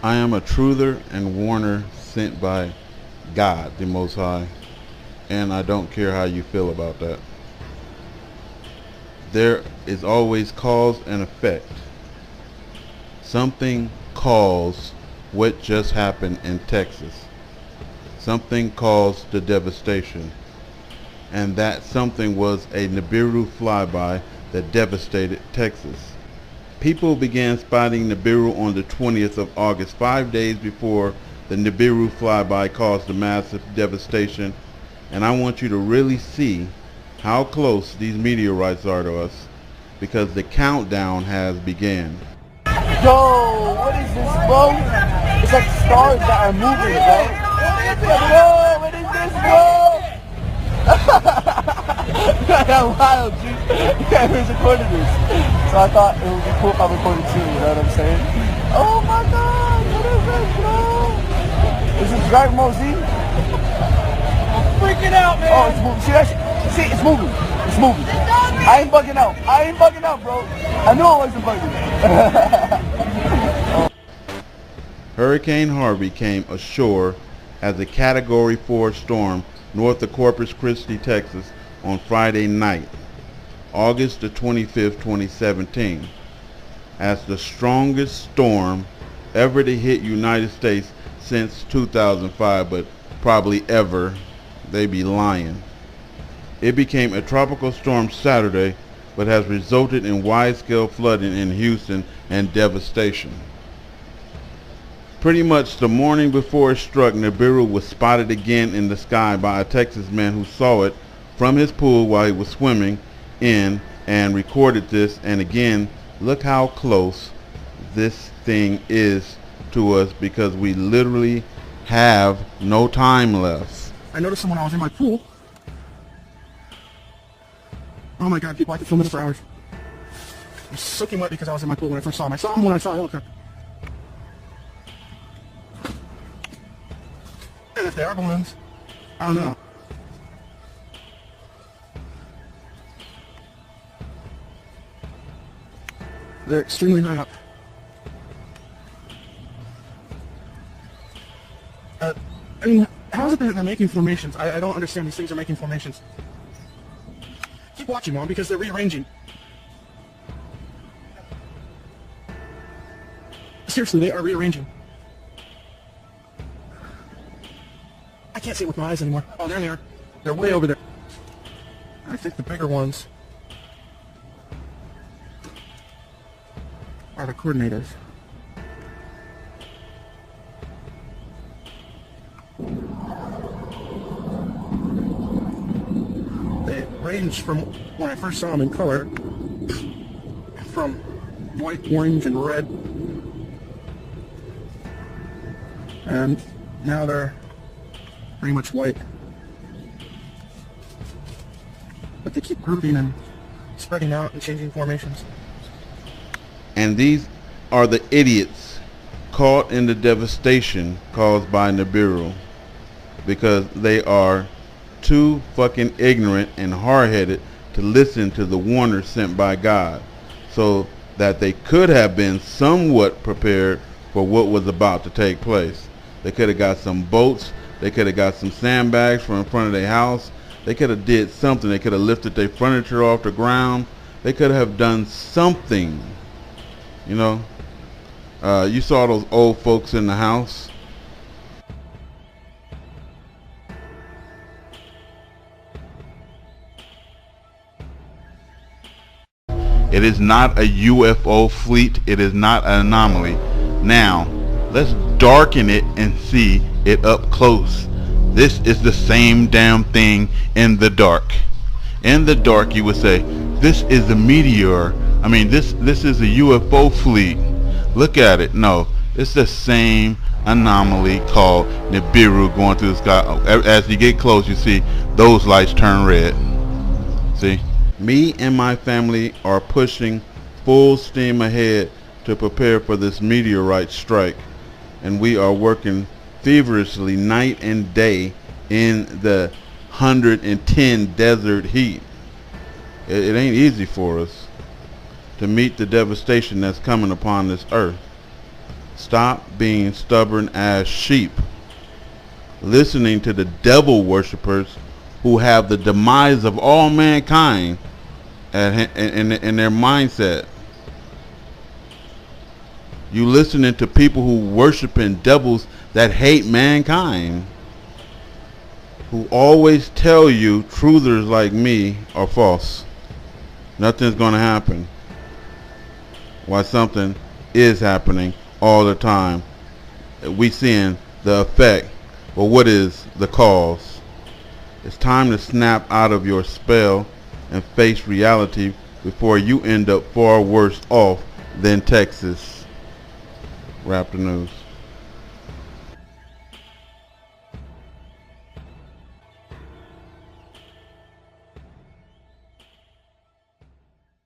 I am a truther and warner sent by God, the Most High, and I don't care how you feel about that. There is always cause and effect. Something caused what just happened in Texas. Something caused the devastation. And that something was a NIBIRU flyby that devastated Texas. People began spotting NIBIRU on the 20th of August, 5 days before the NIBIRU flyby caused the massive devastation. And I want you to really see how close these meteorites are to us, because the countdown has begun. Yo, what is this, bro? It's like stars that are moving, bro. What is this, bro? That's wild, G. Yeah, who's recording this? So I thought it would be cool if I recorded too, you know what I'm saying? Oh my god, what is this, bro? Is this Dragon Ball Z? I'm freaking out, man. Oh, it's moving. See that shit? See, it's moving. It's moving. I ain't bugging out. I ain't bugging out, bro. I knew I wasn't bugging. Hurricane Harvey came ashore as a Category 4 storm north of Corpus Christi, Texas on Friday night, August the 25th, 2017, as the strongest storm ever to hit United States since 2005, but probably ever. They be lying. It became a tropical storm Saturday, but has resulted in wide-scale flooding in Houston and devastation. Pretty much the morning before it struck, NIBIRU was spotted again in the sky by a Texas man who saw it from his pool while he was swimming in and recorded this. And again, look how close this thing is to us, because we literally have no time left. I noticed someone when I was in my pool. Oh my god, people, I could film this for hours. I'm soaking wet because I was in my pool when I first saw him. I saw him when I saw a helicopter. And if they are balloons, I don't know. They're extremely high up. I mean, how is it that they're making formations? I don't understand. These things are making formations. Keep watching, Mom, because they're rearranging. Seriously, they are rearranging. I can't see it with my eyes anymore. Oh, there they are. They're way over there. I think the bigger ones are the coordinators. They range from when I first saw them in color, from white, orange, and red, and now they're pretty much white. But they keep grouping and spreading out and changing formations. And these are the idiots caught in the devastation caused by NIBIRU, because they are too fucking ignorant and hard-headed to listen to the warners sent by God, so that they could have been somewhat prepared for what was about to take place. They could have got some boats. They could have got some sandbags from in front of their house. They could have did something. They could have lifted their furniture off the ground. They could have done something. You know, you saw those old folks in the house. It is not a UFO fleet. It is not an anomaly. Now, let's darken it and see it up close. This is the same damn thing in the dark. In the dark, you would say, this is a meteor. I mean, this is a UFO fleet. Look at it. No, it's the same anomaly called NIBIRU going through the sky. As you get close, you see those lights turn red. See? Me and my family are pushing full steam ahead to prepare for this meteorite strike, and we are working feverishly night and day in the 110 desert heat. It ain't easy for us to meet the devastation that's coming upon this earth. Stop being stubborn as sheep, listening to the devil worshippers who have the demise of all mankind in their mindset. You listening to people who worshiping devils that hate mankind, who always tell you truthers like me are false. Nothing's going to happen. While something is happening all the time. We seeing the effect. But what is the cause? It's time to snap out of your spell and face reality before you end up far worse off than Texas. Raptor News.